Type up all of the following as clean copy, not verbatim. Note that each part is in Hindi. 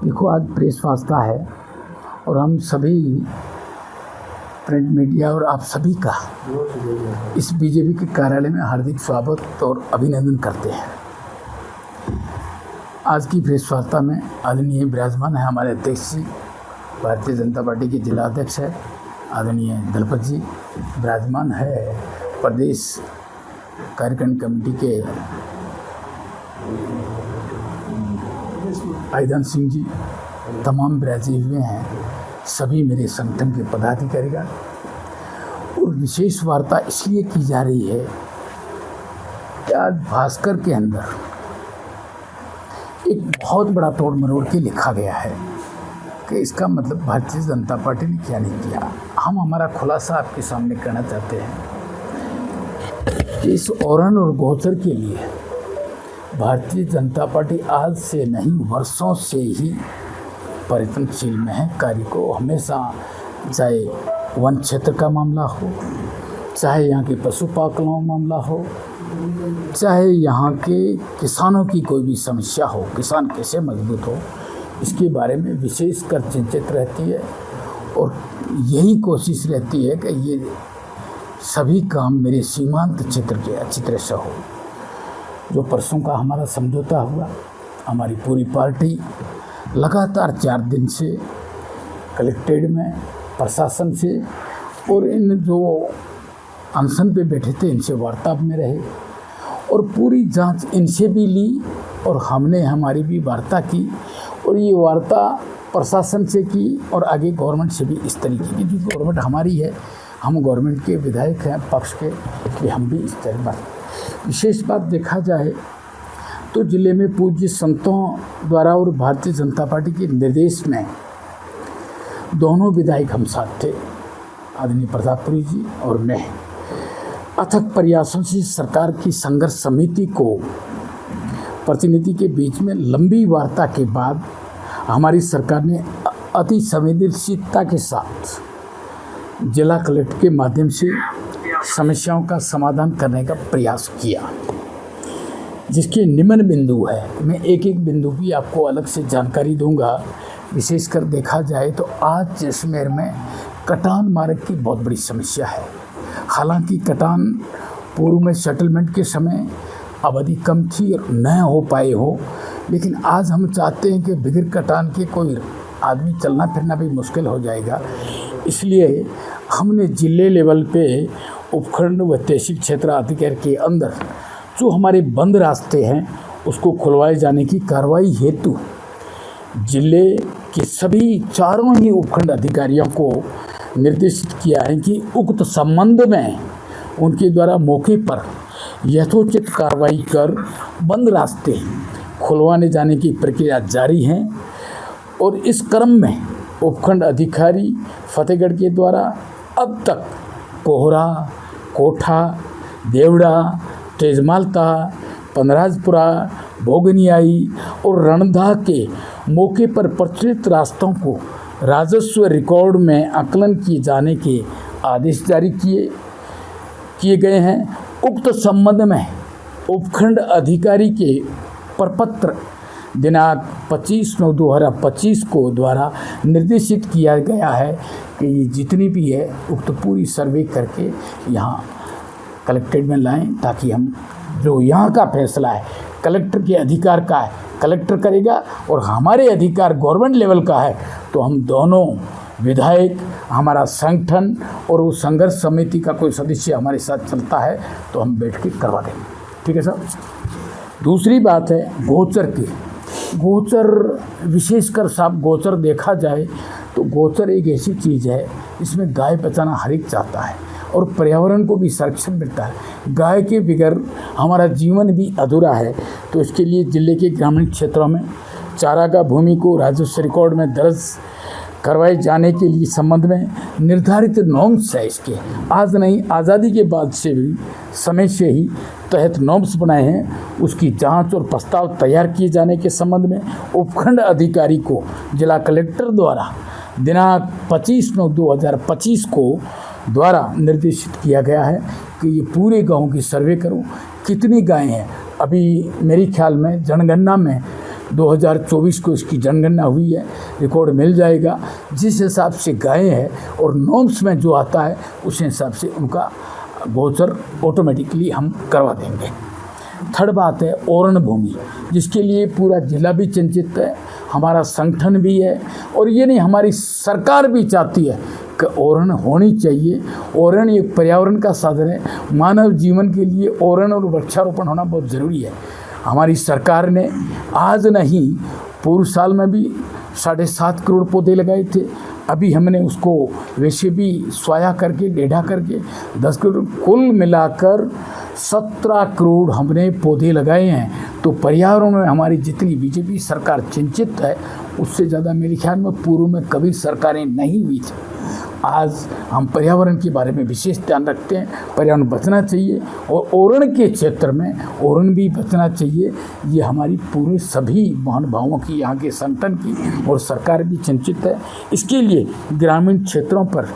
देखो, आज प्रेस वार्ता है और हम सभी प्रिंट मीडिया और आप सभी का इस बीजेपी के कार्यालय में हार्दिक स्वागत और अभिनंदन करते हैं। आज की प्रेस वार्ता में आदरणीय विराजमान है हमारे अध्यक्ष जी, भारतीय जनता पार्टी के जिला अध्यक्ष है आदरणीय दलपत जी, विराजमान है प्रदेश कार्यकारिणी कमेटी के आईदान सिंह जी, तमाम विराजे हुए हैं सभी मेरे संगठन के पदाधिकारीगण। और विशेष वार्ता इसलिए की जा रही है कि आज भास्कर के अंदर एक बहुत बड़ा तोड़ मरोड़ के लिखा गया है कि इसका मतलब भारतीय जनता पार्टी ने क्या नहीं किया। हम हमारा खुलासा आपके सामने करना चाहते हैं कि इस औरन और गोचर के लिए भारतीय जनता पार्टी आज से नहीं वर्षों से ही परिवर्तनशील में है। कार्य को हमेशा, चाहे वन क्षेत्र का मामला हो, चाहे यहाँ के पशुपालकों मामला हो, चाहे यहाँ के किसानों की कोई भी समस्या हो, किसान कैसे मजबूत हो, इसके बारे में विशेषकर चिंतित रहती है। और यही कोशिश रहती है कि ये सभी काम मेरे सीमांत क्षेत्र के अच्छी तरह से हो। जो परसों का हमारा समझौता हुआ, हमारी पूरी पार्टी लगातार 4 दिन से कलेक्ट्रेट में प्रशासन से और इन जो अनशन पे बैठे थे इनसे वार्तालाप में रहे और पूरी जांच इनसे भी ली और हमने हमारी भी वार्ता की। और ये वार्ता प्रशासन से की और आगे गवर्नमेंट से भी इस तरीके की, जो गवर्नमेंट हमारी है, हम गवर्नमेंट के विधायक हैं पक्ष के, कि हम भी इस तरह बात। विशेष बात देखा जाए तो जिले में पूज्य संतों द्वारा और भारतीय जनता पार्टी के निर्देश में दोनों विधायक हम साथ थे, आदरणीय प्रतापपुरी जी और मैं। अथक प्रयासों से सरकार की संघर्ष समिति को प्रतिनिधि के बीच में लंबी वार्ता के बाद हमारी सरकार ने अति संवेदनशीलता के साथ जिला कलेक्टर के माध्यम से समस्याओं का समाधान करने का प्रयास किया, जिसके निम्न बिंदु है। मैं एक एक बिंदु की आपको अलग से जानकारी दूंगा। विशेषकर देखा जाए तो आज जैसलमेर में कटान मार्ग की बहुत बड़ी समस्या है। हालांकि कटान पूर्व में सेटलमेंट के समय अवधि कम थी और न हो पाए हो, लेकिन आज हम चाहते हैं कि बगैर कटान के कोई आदमी चलना फिरना भी मुश्किल हो जाएगा। इसलिए हमने जिले लेवल पे उपखंड व तहसील क्षेत्र अधिकारी के अंदर जो हमारे बंद रास्ते हैं उसको खुलवाए जाने की कार्रवाई हेतु जिले के सभी चारों ही उपखंड अधिकारियों को निर्देशित किया है कि उक्त संबंध में उनके द्वारा मौके पर यथोचित कार्रवाई कर बंद रास्ते खुलवाने जाने की प्रक्रिया जारी है। और इस क्रम में उपखंड अधिकारी फतेहगढ़ के द्वारा अब तक कोहरा, कोठा, देवड़ा, तेजमालता, पनराजपुरा, भोगनियाई और रणधा के मौके पर प्रचलित रास्तों को राजस्व रिकॉर्ड में आकलन किए जाने के आदेश जारी किए गए हैं। उक्त संबंध में उपखंड अधिकारी के प्रपत्र दिनांक 25/9/2025 को द्वारा निर्देशित किया गया है कि ये जितनी भी है उक्त पूरी सर्वे करके यहाँ कलेक्ट्रेट में लाएं, ताकि हम जो यहाँ का फैसला है कलेक्टर के अधिकार का है, कलेक्टर करेगा, और हमारे अधिकार गवर्नमेंट लेवल का है तो हम दोनों विधायक, हमारा संगठन और वो संघर्ष समिति का कोई सदस्य हमारे साथ चलता है तो हम बैठ के करवा देंगे। ठीक है सर। दूसरी बात है गोचर की। गोचर विशेषकर साहब, गोचर देखा जाए तो गोचर एक ऐसी चीज़ है इसमें गाय बचाना हर एक चाहता है और पर्यावरण को भी संरक्षण मिलता है। गाय के बगैर हमारा जीवन भी अधूरा है। तो इसके लिए जिले के ग्रामीण क्षेत्रों में चारागाह भूमि को राजस्व रिकॉर्ड में दर्ज करवाए जाने के लिए संबंध में निर्धारित नॉर्म्स है। इसके आज नहीं, आज़ादी के बाद से भी समय से ही तहत नॉर्म्स बनाए हैं। उसकी जांच और प्रस्ताव तैयार किए जाने के संबंध में उपखंड अधिकारी को जिला कलेक्टर द्वारा दिनांक 25/9/2025 को द्वारा निर्देशित किया गया है कि ये पूरे गांव की सर्वे करो, कितनी गायें हैं। अभी मेरे ख्याल में जनगणना में 2024 को इसकी जनगणना हुई है, रिकॉर्ड मिल जाएगा। जिस हिसाब से गायें हैं और नॉर्म्स में जो आता है उस हिसाब से उनका गोचर ऑटोमेटिकली हम करवा देंगे। थर्ड बात है ओरण भूमि, जिसके लिए पूरा जिला भी चिंतित है, हमारा संगठन भी है, और ये नहीं हमारी सरकार भी चाहती है कि ओरण होनी चाहिए। ओरण एक पर्यावरण का साधन है, मानव जीवन के लिए ओरण और वृक्षारोपण होना बहुत ज़रूरी है। हमारी सरकार ने आज नहीं पूर्व साल में भी 7.5 करोड़ पौधे लगाए थे। अभी हमने उसको वैसे भी स्वाया करके टेढ़ा करके 10 करोड़ कुल मिलाकर 17 करोड़ हमने पौधे लगाए हैं। तो पर्यावरण में हमारी जितनी बीजेपी सरकार चिंतित है उससे ज़्यादा मेरे ख्याल में पूर्व में कभी सरकारें नहीं हुई थी। आज हम पर्यावरण के बारे में विशेष ध्यान रखते हैं, पर्यावरण बचना चाहिए और ओरण के क्षेत्र में ओरण भी बचना चाहिए। ये हमारी पूरे सभी महानुभावों की, यहाँ के संगठन की और सरकार भी चिंतित है। इसके लिए ग्रामीण क्षेत्रों पर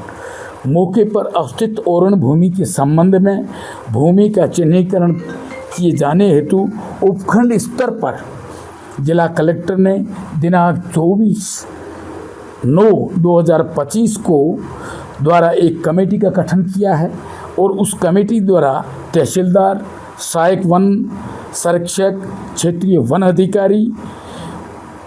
मौके पर अवस्थित ओरण भूमि के संबंध में भूमि का चिन्हीकरण किए जाने हेतु उपखंड स्तर पर जिला कलेक्टर ने दिनांक 24/9/2025 को द्वारा एक कमेटी का गठन किया है और उस कमेटी द्वारा तहसीलदार, सहायक वन संरक्षक, क्षेत्रीय वन अधिकारी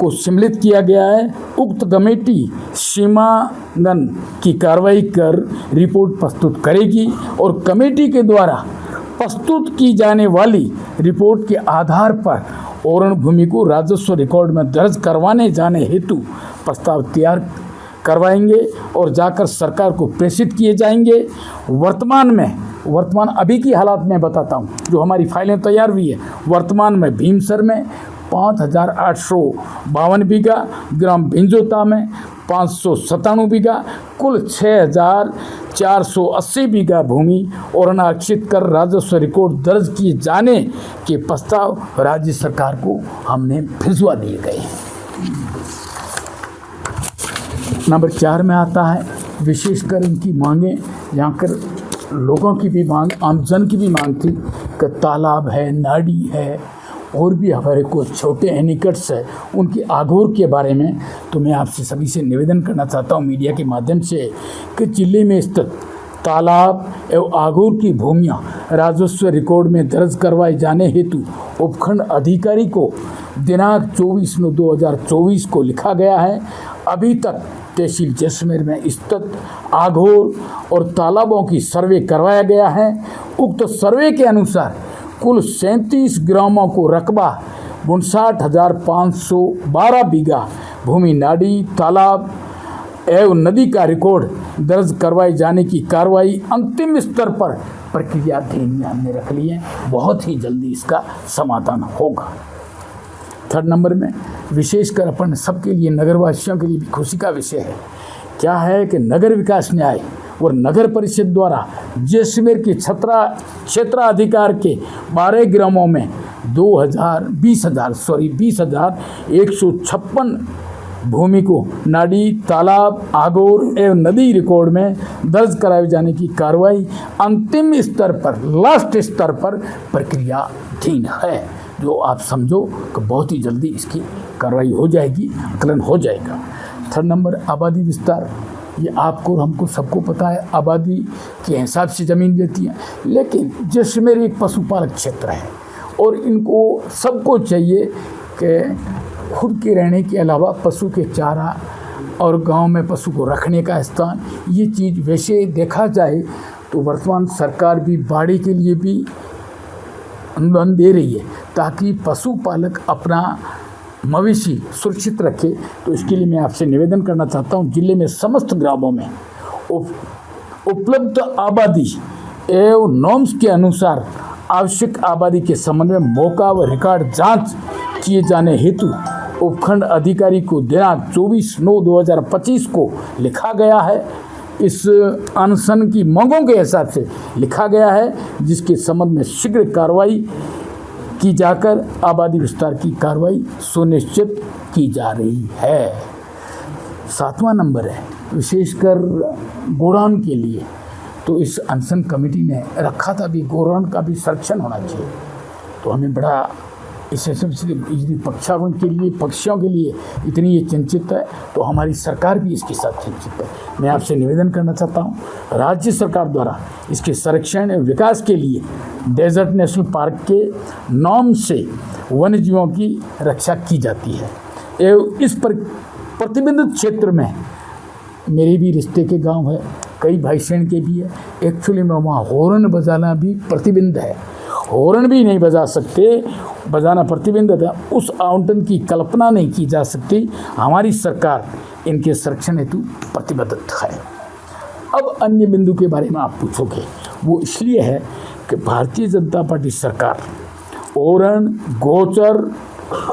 को सम्मिलित किया गया है। उक्त कमेटी सीमांकन की कार्रवाई कर रिपोर्ट प्रस्तुत करेगी और कमेटी के द्वारा प्रस्तुत की जाने वाली रिपोर्ट के आधार पर ओरण भूमि को राजस्व रिकॉर्ड में दर्ज करवाने जाने हेतु प्रस्ताव तैयार करवाएंगे और जाकर सरकार को प्रेषित किए जाएंगे। वर्तमान अभी की हालात में बताता हूँ, जो हमारी फाइलें तैयार हुई है। वर्तमान में भीमसर में 5,852 बीघा, ग्राम भिंजोता में 597 बीघा, कुल 6,480 बीघा भूमि और आरक्षित कर राजस्व रिकॉर्ड दर्ज किए जाने के प्रस्ताव राज्य सरकार को हमने भिजवा दिए गए हैं। नंबर 4 में आता है विशेषकर इनकी मांगें, यहाँ कर लोगों की भी मांग, आमजन की भी मांग थी कि तालाब है, नाड़ी है और भी हमारे कुछ छोटे एनिकट्स है, उनकी आघोर के बारे में। तो मैं आपसे सभी से निवेदन करना चाहता हूँ मीडिया के माध्यम से कि जिले में स्थित तालाब एवं आघोर की भूमियाँ राजस्व रिकॉर्ड में दर्ज करवाए जाने हेतु उपखंड अधिकारी को दिनांक 24/9/2024 को लिखा गया है। अभी तक तहसील जैसलमेर में स्थित आघोर और तालाबों की सर्वे करवाया गया है। उक्त सर्वे के अनुसार कुल 37 ग्रामों को रकबा 59,512 बीघा भूमि नाड़ी, तालाब एवं नदी का रिकॉर्ड दर्ज करवाए जाने की कार्रवाई अंतिम स्तर पर प्रक्रियाधीन में हमने रख ली है। बहुत ही जल्दी इसका समाधान होगा। थर्ड नंबर में विशेषकर अपन सबके लिए, नगरवासियों के लिए भी खुशी का विषय है। क्या है कि नगर विकास न्याय और नगर परिषद द्वारा जैसलमेर के क्षेत्राधिकार के 12 ग्रामों में 20,156 भूमि को नाड़ी, तालाब, आघोर एवं नदी रिकॉर्ड में दर्ज कराए जाने की कार्रवाई अंतिम स्तर पर, लास्ट स्तर पर प्रक्रियाधीन है। जो आप समझो कि बहुत ही जल्दी इसकी कार्रवाई हो जाएगी, आकलन हो जाएगा। थर्ड नंबर आबादी विस्तार। ये आपको और हमको सबको पता है, आबादी के हिसाब से ज़मीन देती है, लेकिन जैसलमेर एक पशुपालक क्षेत्र है और इनको सबको चाहिए कि खुद के रहने के अलावा पशु के चारा और गांव में पशु को रखने का स्थान, ये चीज़ वैसे देखा जाए तो वर्तमान सरकार भी बाड़ी के लिए भी अनुदान दे रही है ताकि पशुपालक अपना मवेशी सुरक्षित रखे। तो इसके लिए मैं आपसे निवेदन करना चाहता हूँ, जिले में समस्त ग्रामों में उपलब्ध आबादी एवं नॉर्म्स के अनुसार आवश्यक आबादी के संबंध में मौका व रिकॉर्ड जांच किए जाने हेतु उपखंड अधिकारी को दिनांक 24/9/2025 को लिखा गया है। इस अनशन की मांगों के हिसाब से लिखा गया है, जिसके संबंध में शीघ्र कार्रवाई की जाकर आबादी विस्तार की कार्रवाई सुनिश्चित की जा रही है। 7वां नंबर है विशेषकर गोडाउन के लिए। तो इस अनशन कमेटी ने रखा था भी गोडाउन का भी संरक्षण होना चाहिए। तो हमें बड़ा इस पक्षियों के लिए इतनी ये चिंतित है, तो हमारी सरकार भी इसके साथ चिंतित है। मैं आपसे निवेदन करना चाहता हूँ, राज्य सरकार द्वारा इसके संरक्षण एवं विकास के लिए डेजर्ट नेशनल पार्क के नॉर्म से वन्य जीवों की रक्षा की जाती है। एवं इस पर प्रतिबंधित क्षेत्र में मेरे भी रिश्ते के गांव है, कई भाईसैन के भी है। एक्चुअली में वहाँ हॉर्न बजाना भी प्रतिबंध है, हॉर्न भी नहीं बजा सकते, बजाना प्रतिबंधित है। उस आवंटन की कल्पना नहीं की जा सकती। हमारी सरकार इनके संरक्षण हेतु प्रतिबद्ध है। अब अन्य बिंदु के बारे में आप पूछोगे, वो इसलिए है कि भारतीय जनता पार्टी सरकार ओरण गोचर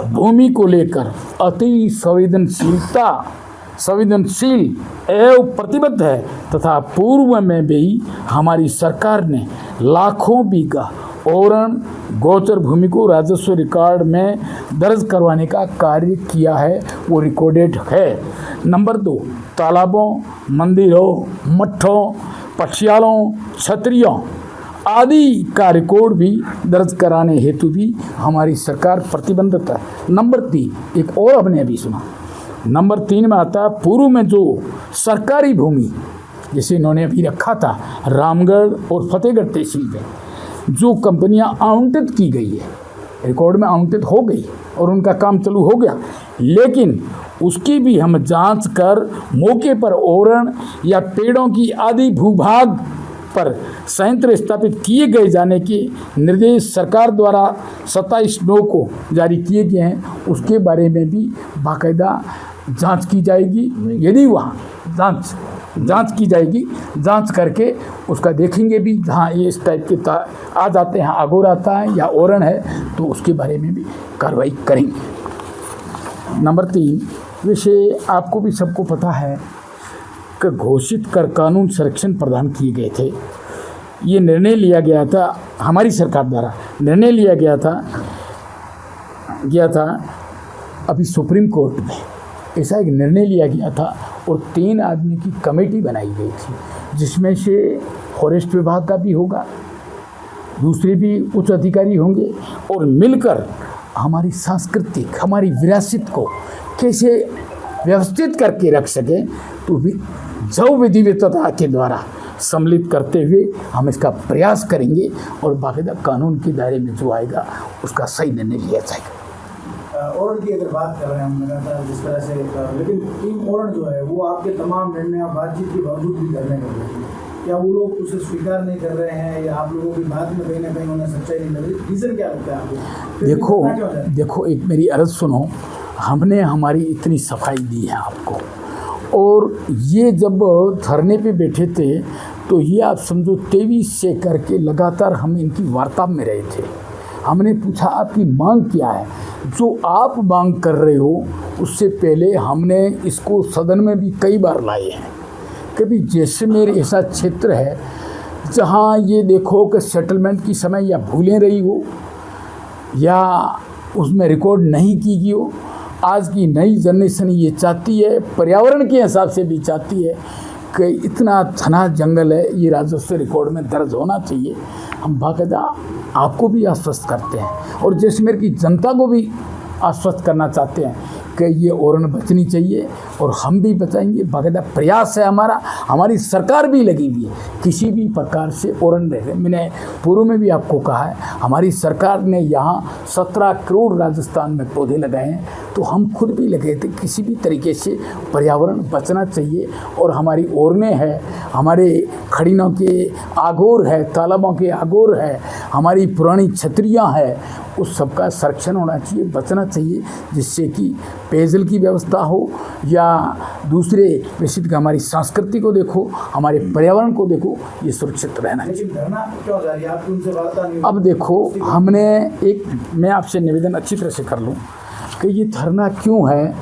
भूमि को लेकर अति संवेदनशील एवं प्रतिबद्ध है तथा पूर्व में भी हमारी सरकार ने लाखों बीघा ओरण गोचर भूमि को राजस्व रिकॉर्ड में दर्ज करवाने का कार्य किया है, वो रिकॉर्डेड है। नंबर 2, तालाबों, मंदिरों, मठों, पक्षियालों, छतरियों आदि का रिकॉर्ड भी दर्ज कराने हेतु भी हमारी सरकार प्रतिबद्ध है। नंबर 3, एक और आपने अभी सुना, नंबर 3 में आता है पूर्व में जो सरकारी भूमि, जैसे इन्होंने अभी रखा था रामगढ़ और फतेहगढ़ तहसील में, जो कंपनियां आवंटित की गई है, रिकॉर्ड में आवंटित हो गई और उनका काम चालू हो गया, लेकिन उसकी भी हम जांच कर मौके पर ओरण या पेड़ों की आदि भूभाग पर संयंत्र स्थापित किए गए जाने के निर्देश सरकार द्वारा 27/9 को जारी किए गए हैं। उसके बारे में भी बाकायदा जांच की जाएगी। यदि वहाँ जांच की जाएगी, जांच करके उसका देखेंगे भी, जहाँ ये इस टाइप के आ जाते हैं, आगोर आता है या ओरण है, तो उसके बारे में भी कार्रवाई करेंगे। नंबर 3 विषय आपको भी सबको पता है कि घोषित कर कानून संरक्षण प्रदान किए गए थे। ये निर्णय लिया गया था, हमारी सरकार द्वारा निर्णय लिया गया था अभी सुप्रीम कोर्ट में, ऐसा एक निर्णय लिया गया था और 3 आदमी की कमेटी बनाई गई थी, जिसमें से फॉरेस्ट विभाग का भी होगा, दूसरे भी उच्च अधिकारी होंगे, और मिलकर हमारी सांस्कृतिक, हमारी विरासत को कैसे व्यवस्थित करके रख सकें, तो भी जव विधिवतता के द्वारा सम्मिलित करते हुए हम इसका प्रयास करेंगे और बाकायदा कानून के दायरे में जो आएगा उसका सही निर्णय लिया जाएगा। ओरण की अगर बात कर रहे हैं हम लगातार जिस तरह से, लेकिन टीम ओरण जो है वो आपके तमाम निर्णय बातचीत के बावजूद भी करने लग रही है, क्या वो लोग उसे स्वीकार नहीं कर रहे हैं या आप लोगों की बात में कहीं ना कहीं उन्हें सच्चाई नहीं लग रही? रीज़न क्या लगता है आपको? देखो एक मेरी अर्ज़ सुनो, हमने हमारी इतनी सफाई दी है आपको, और ये जब धरने पे बैठे थे तो ये आप समझो 23 से करके लगातार हम इनकी वार्ता में रहे थे। हमने पूछा आपकी मांग क्या है, जो आप मांग कर रहे हो उससे पहले हमने इसको सदन में भी कई बार लाए हैं। कभी जैसलमेर ऐसा क्षेत्र है जहाँ ये देखो कि सेटलमेंट की समय या भूलें रही हो या उसमें रिकॉर्ड नहीं की गई हो। आज की नई जनरेशन ये चाहती है, पर्यावरण के हिसाब से भी चाहती है कि इतना घना जंगल है, ये राजस्व रिकॉर्ड में दर्ज होना चाहिए। हम बाकायदा आपको भी आश्वस्त करते हैं और जैसलमेर की जनता को भी आश्वस्त करना चाहते हैं कि ये ओरण बचनी चाहिए और हम भी बचाएंगे। बाकायदा प्रयास है हमारा, हमारी सरकार भी लगी हुई है किसी भी प्रकार से ओरण रहे। मैंने पूर्व में भी आपको कहा है, हमारी सरकार ने यहाँ 17 करोड़ राजस्थान में पौधे लगाए हैं, तो हम खुद भी लगे थे किसी भी तरीके से पर्यावरण बचना चाहिए। और हमारी ओरने हैं, हमारे खड़ीनों के आगोर है, तालाबों के आगोर है, हमारी पुरानी छतरियाँ हैं, उस सबका संरक्षण होना चाहिए, बचना चाहिए, जिससे कि पेयजल की व्यवस्था हो या दूसरे वैसे हमारी संस्कृति को देखो, हमारे पर्यावरण को देखो, ये सुरक्षित रहना चाहिए। अब देखो हमने एक, मैं आपसे निवेदन अच्छी तरह से कर लूँ कि ये धरना क्यों है,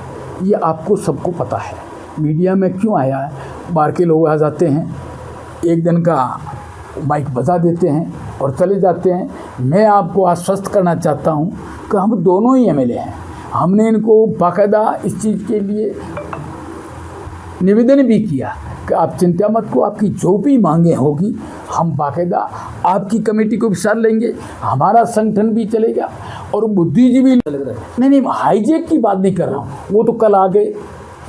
ये आपको सबको पता है, मीडिया में क्यों आया है। बाहर के लोग आ जाते हैं, एक दिन का माइक बजा देते हैं और चले जाते हैं। मैं आपको आश्वस्त करना चाहता हूं कि हम दोनों ही एमएलए हैं, हमने इनको बाकायदा इस चीज़ के लिए निवेदन भी किया कि आप चिंता मत को, आपकी जो भी मांगे होगी हम बाकायदा आपकी कमेटी को भी साथ लेंगे, हमारा संगठन भी चलेगा और बुद्धिजीवी नहीं, हाईजेक की बात नहीं कर रहा हूँ, वो तो कल आ गए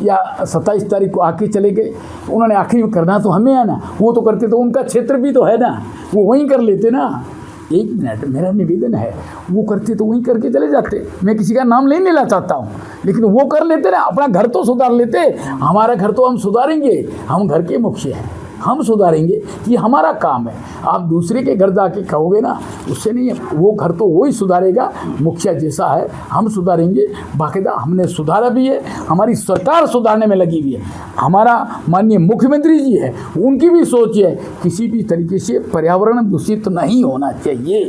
या 27 तारीख को आके चले गए, उन्होंने आखिरी में करना तो हमें है ना, वो तो करते तो उनका क्षेत्र भी तो है ना, वो वहीं कर लेते ना। 1 मिनट, मेरा निवेदन है, वो करते तो वहीं करके चले जाते, मैं किसी का नाम नहीं लेना चाहता हूँ, लेकिन वो कर लेते ना, अपना घर तो सुधार लेते। हमारा घर तो हम सुधारेंगे, हम घर के मुखिया हैं, हम सुधारेंगे, ये हमारा काम है। आप दूसरे के घर जाके कहोगे ना, उससे नहीं है, वो घर तो वही सुधारेगा, मुखिया जैसा है हम सुधारेंगे। बाकायदा हमने सुधारा भी है, हमारी सरकार सुधारने में लगी हुई है, हमारा माननीय मुख्यमंत्री जी है, उनकी भी सोच है किसी भी तरीके से पर्यावरण दूषित नहीं होना चाहिए।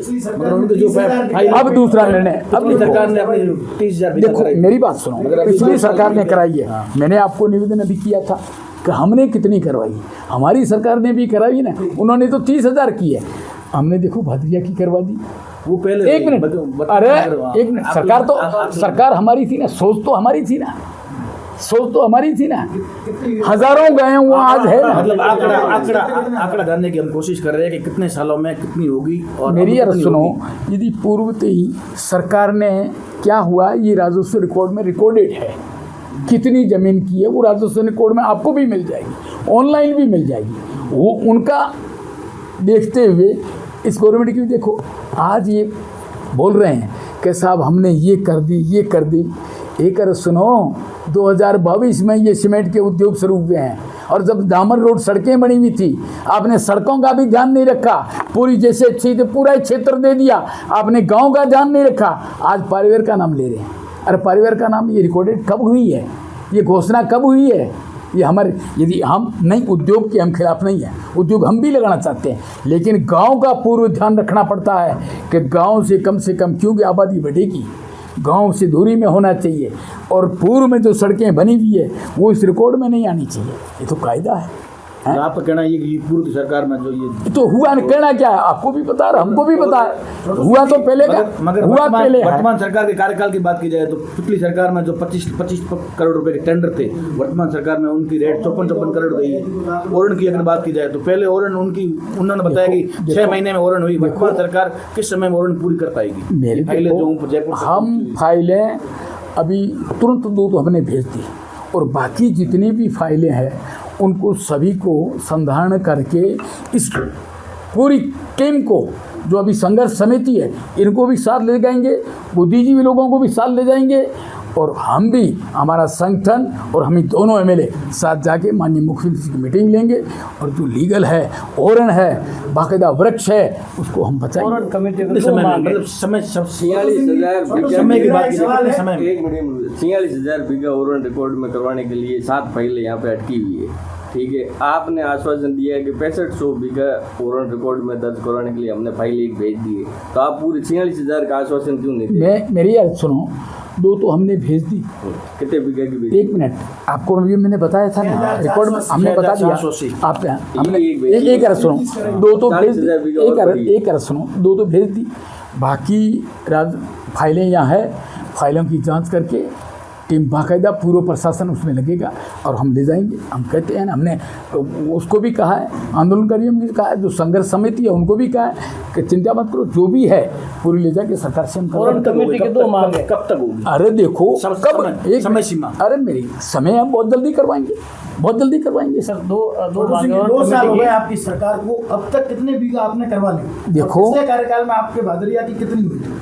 अब दूसरा निर्णय, अब सरकार ने अपनी 30,000 देखो मेरी बात सुनो, पिछली सरकार ने कराई है, मैंने आपको निवेदन अभी किया था कि हमने कितनी करवाई, हमारी सरकार ने भी कराई ना, उन्होंने तो 30,000 की है, हमने देखो भद्रिया की करवा दी। वो पहले 1 मिनट, अरे 1 मिनट, सरकार हमारी थी ना, सोच तो हमारी थी ना, सोच तो हमारी थी ना, हजारों गए वो आज है ना। मतलब आंकड़ा जानने की हम कोशिश कर रहे हैं कि कितने सालों में कितनी होगी। और मेरी अर्ज सुनो, यदि पूर्वत ही सरकार ने क्या हुआ, ये राजस्व रिकॉर्ड में रिकॉर्डेड है, कितनी ज़मीन की है वो राजस्व रिकॉर्ड में आपको भी मिल जाएगी, ऑनलाइन भी मिल जाएगी, वो उनका देखते हुए इस गवर्नमेंट की देखो आज ये बोल रहे हैं कि साहब हमने ये कर दी, ये कर दी। एक अर्ज सुनो, 2022 में ये सीमेंट के उद्योग शुरू हुए हैं, और जब डामर रोड सड़कें बनी हुई थी, आपने सड़कों का भी ध्यान नहीं रखा, पूरी जैसे अच्छी थी पूरा क्षेत्र दे दिया, आपने गांव का ध्यान नहीं रखा, आज पारिवार का नाम ले रहे हैं। अरे परिवार का नाम, ये रिकॉर्डेड कब हुई है, ये घोषणा कब हुई है? ये हमारे, यदि हम नहीं, उद्योग के हम खिलाफ नहीं है, उद्योग हम भी लगाना चाहते हैं, लेकिन गांव का पूर्व ध्यान रखना पड़ता है कि गांव से कम, क्योंकि आबादी बढ़ेगी, गांव से दूरी में होना चाहिए, और पूर्व में जो सड़कें बनी हुई है वो इस रिकॉर्ड में नहीं आनी चाहिए, ये तो कायदा है। आपका कहना ये कि पूर्व की सरकार में जो ये तो हुआ, कहना क्या है, आपको भी पता है, हमको भी पता है, हुआ तो पहले का, मगर हुआ पहले है। वर्तमान सरकार के कार्यकाल की बात की जाए तो पिछली सरकार में जो 25 करोड़ रुपए के टेंडर थे, वर्तमान सरकार में उनकी रेट 54 करोड़ गई है। ओरन की अगर बात की जाए तो पहले ओरन उन्होंने बताया कि 6 महीने में ओरन हुई, वर्तमान सरकार किस समय में ओरन पूरी कर पाएगी? हम फाइलें अभी तुरंत दो तो हमने भेज दी, और बाकी जितनी भी फाइलें हैं उनको सभी को संधारण करके इस पूरी टीम को, जो अभी संघर्ष समिति है, इनको भी साथ ले जाएंगे, बुद्धिजीवी लोगों को भी साथ ले जाएंगे, और हम भी, हमारा संगठन और हम ही दोनों एमएलए साथ जाके माननीय मुख्यमंत्री की मीटिंग लेंगे, और जो लीगल है, ओरन है, बाकायदा वृक्ष है, उसको हम बचाएंगे। ओरन कमेटी मतलब समय 46,000 बीघा ओरन रिकॉर्ड में करवाने के लिए 7 फाइलें यहाँ पे अटकी हुई है, ठीक है। आपने आश्वासन दिया है कि 6500 बीघा ओरन रिकॉर्ड में दर्ज करवाने के लिए हमने फाइल एक भेज दी है, तो आप पूरे 46,000 का आश्वासन क्यों नहीं दिए? मेरी अर्ज सुनो, 2 तो हमने भेज दी, कितने बीघा की भेज? 1 मिनट, आपको अभी मैंने बताया था ना, रिकॉर्ड में हमने बता दिया, आप हमने एक अर्ज सुनो, 2 तो भेज दी, एक अर्ज सुनो, 2 तो भेज दी, बाकी फाइलें यहाँ है, फाइलों की जांच करके टीम बाकायदा पूर्व प्रशासन उसमें लगेगा और हम ले जाएंगे। हम कहते हैं ना, हमने उसको भी कहा है, आंदोलनकारियों ने कहा है, जो संघर्ष समिति है उनको भी कहा है कि चिंता मत करो, जो भी है पूरी ले जाके सरकार से हम कमेटी के 2 मांग है, कब तक होगी? अरे देखो कब, एक समय सीमा, अरे मेरी समय हम बहुत जल्दी करवाएंगे, बहुत जल्दी करवाएंगे सर। 2 साल हो गए आपकी सरकार को, अब तक कितने बीघा आपने करवा ली? देखो पिछले कार्यकाल में आपके भादरिया की कितनी हुई थी?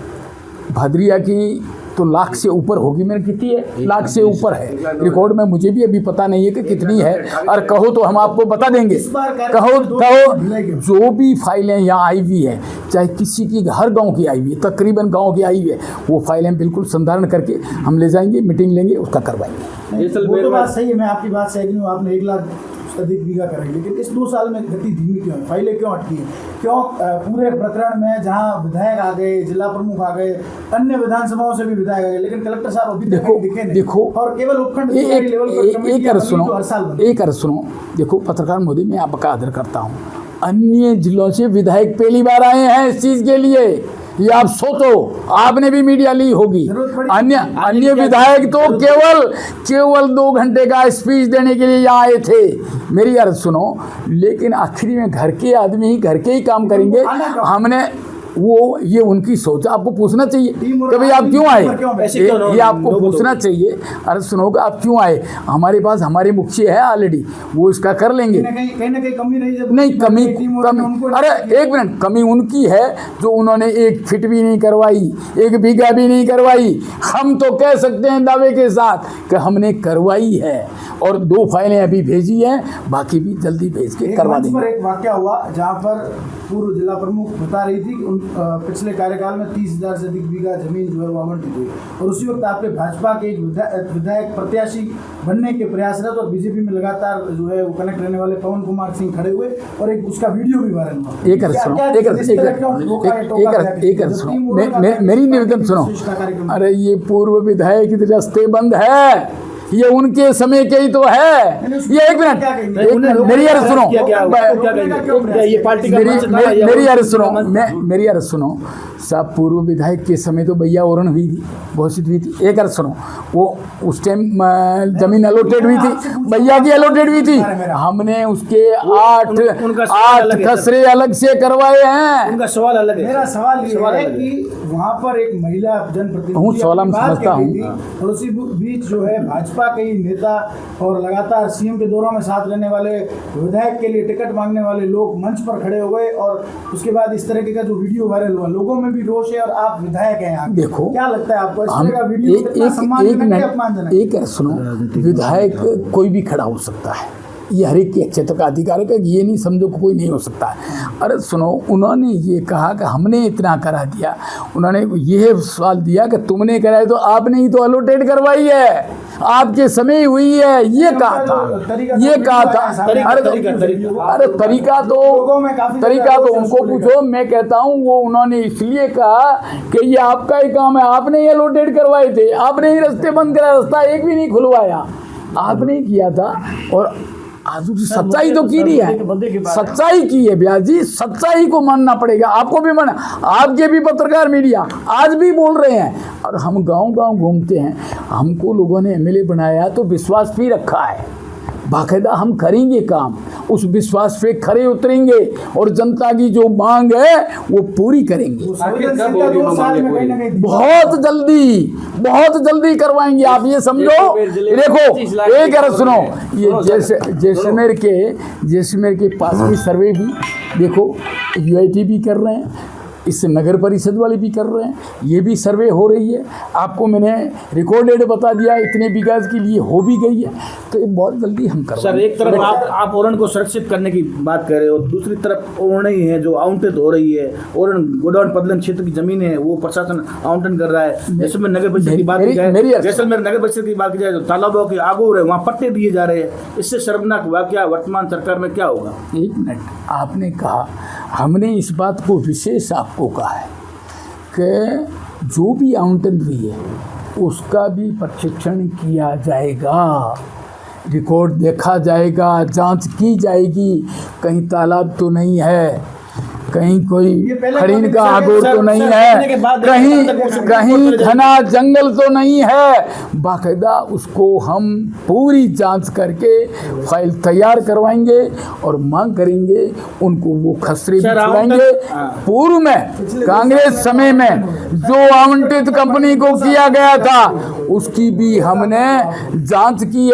भादरिया की तो लाख से ऊपर होगी, मेरी कितनी है, लाख से ऊपर है रिकॉर्ड में, मुझे भी अभी पता नहीं है कि कितनी है, और कहो तो हम आपको बता देंगे, कहो जो भी फाइलें यहाँ आई हुई है, चाहे किसी की हर गांव की आई हुई है, तकरीबन गांव की आई हुई है, वो फाइलें बिल्कुल संधारण करके हम ले जाएंगे, मीटिंग लेंगे, उसका करवाएंगे। वो तो बात सही है, मैं आपकी बात से एग्री हूँ, आपने 1 लाख अधिक बीघा करेंगे, लेकिन इस 2 साल में गति धीमी क्यों है? फाइलें क्यों अटकी हैं? क्यों पूरे प्रकरण में जहां विधायक आ गए, जिला प्रमुख आ गए, अन्य विधानसभाओं से भी विधायक आ गए, लेकिन कलेक्टर साहब अभी दिखे नहीं। देखो, और केवल उपखंड लेवल पर एक अर्ज सुनो, देखो पत्रकार मोदी, मैं आपका आदर करता हूँ, अन्य जिलों से विधायक पहली बार आए हैं इस चीज़ के लिए, ये आप सोचो, आपने भी मीडिया ली होगी। जरूरत पड़ी। अन्य विधायक तो केवल 2 घंटे का स्पीच देने के लिए यहाँ आए थे। मेरी अर्ज सुनो, लेकिन आखिरी में घर के आदमी ही घर के ही काम करेंगे। हमने ये उनकी सोच, आपको पूछना चाहिए कि भाई आप क्यों आए, ये आपको पूछना चाहिए। अरे सुनो, आप क्यों आए? हमारे पास हमारे मुखिया है ऑलरेडी, वो इसका कर लेंगे। कहीं ना कहीं कमी रही जब नहीं, कमी अरे एक मिनट, कमी उनकी है जो उन्होंने 1 फीट भी नहीं करवाई, 1 बीघा भी नहीं करवाई। हम तो कह सकते हैं दावे के साथ कि हमने करवाई है, और 2 फाइलें अभी भेजी हैं, बाकी भी जल्दी भेज के करवा देंगे। एक वाकया हुआ जहाँ पर पूर्व जिला प्रमुख बता रही थी कि पिछले कार्यकाल में 30,000 से अधिक बीघा जमीन जो है वो आवंटित हुई, और उसी वक्त आपके भाजपा के एक विधायक प्रत्याशी बनने के प्रयासरत और बीजेपी में लगातार जो है वो कनेक्ट रहने वाले पवन कुमार सिंह खड़े हुए, और एक उसका वीडियो भी वायरल हुआ। मेरी निवेदन सुनो। अरे ये पूर्व विधायक रास्ते बंद है, ये उनके समय के ही तो है। ये एक मिनट, मेरी अर्ज सुनो, मेरी अर्ज सुनो साहब। पूर्व विधायक के समय तो भैया ओरण हुई थी, घोषित हुई थी। एक अर्ज सुनो, वो उस टाइम जमीन अलॉटेड हुई थी, भैया की अलॉटेड हुई थी। हमने उसके 8 खसरे अलग से करवाए हैं। उनका सवाल अलग है। मेरा सवाल ये है कि वहाँ पर एक महिला जनप्रतिनिधि समझता हूँ, और उसी बीच जो है भाजपा के ही नेता और लगातार सीएम के दौरों में साथ रहने वाले विधायक के लिए टिकट मांगने वाले लोग मंच पर खड़े हो गए, और उसके बाद इस तरह का जो वीडियो वायरल हुआ, लोगों में भी रोष है, और आप विधायक हैं यहाँ। देखो, क्या लगता है आपको इस तरह का वीडियो एक सुनो, विधायक कोई भी खड़ा हो सकता है, ये हर एक के क्षेत्र का अधिकार है, ये नहीं समझो कि कोई नहीं हो सकता है। अरे सुनो, उन्होंने ये कहा कि हमने इतना करा दिया, उन्होंने ये सवाल दिया कि तुमने कराया, तो आपने ही तो अलॉटेड करवाई है, आपके समय हुई है, ये कहा था। अरे तरीका तो उनको पूछो। मैं कहता हूँ वो उन्होंने इसलिए कहा कि ये आपका ही काम है, आपने ही अलॉटेड करवाए थे, आपने ही रास्ते बंद करा, रास्ता एक भी नहीं खुलवाया, आपने किया था। और आज सच्चाई तो की नहीं है, सच्चाई की है ब्यास जी, सच्चाई को मानना पड़ेगा, आपको भी मानना। आपके भी पत्रकार मीडिया आज भी बोल रहे हैं, और हम गांव-गांव घूमते हैं, हमको लोगों ने एमएलए बनाया तो विश्वास भी रखा है, बाकायदा हम करेंगे काम, उस विश्वास पे खरे उतरेंगे, और जनता की जो मांग है वो पूरी करेंगे। बहुत जल्दी करवाएंगे, आप ये समझो। देखो, एक अर्ज सुनो, ये जैसलमेर के पास भी सर्वे भी देखो, यूआईटी भी कर रहे हैं, इससे नगर परिषद वाले भी कर रहे हैं, ये भी सर्वे हो रही है। आपको मैंने रिकॉर्डेड बता दिया, इतने बीघा के लिए हो भी गई है, तो ये बहुत जल्दी हम कर। सर, एक तरफ आप ओरण को सुरक्षित करने की बात कर रहे हो, दूसरी तरफ ओरण ही है जो आवंटित हो रही है, ओरण गोडाउन पदलन क्षेत्र की जमीन है वो प्रशासन आवंटन कर रहा है। जैसलमेर नगर परिषद की बात की जाए, जैसलमेर नगर परिषद की बात की जाए तो तालाबों के आगू हो रहे वहाँ पट्टे दिए जा रहे हैं, इससे शर्मनाक वाकया वर्तमान सरकार में क्या होगा? एक मिनट, आपने कहा, हमने इस बात को विशेष आपको कहा है कि जो भी आवंटन हुई है उसका भी प्रशिक्षण किया जाएगा, रिकॉर्ड देखा जाएगा, जांच की जाएगी, कहीं तालाब तो नहीं है, कहीं कोई हरिन का आगोर तो नहीं है, कहीं घना जंगल तो नहीं है। बाकायदा उसको हम पूरी जांच करके फाइल तैयार करवाएंगे और मांग करेंगे, उनको वो खसरे भी छुड़ाएंगे। पूर्व में कांग्रेस समय में जो आवंटित कंपनी को किया गया था उसकी भी हमने जांच की है।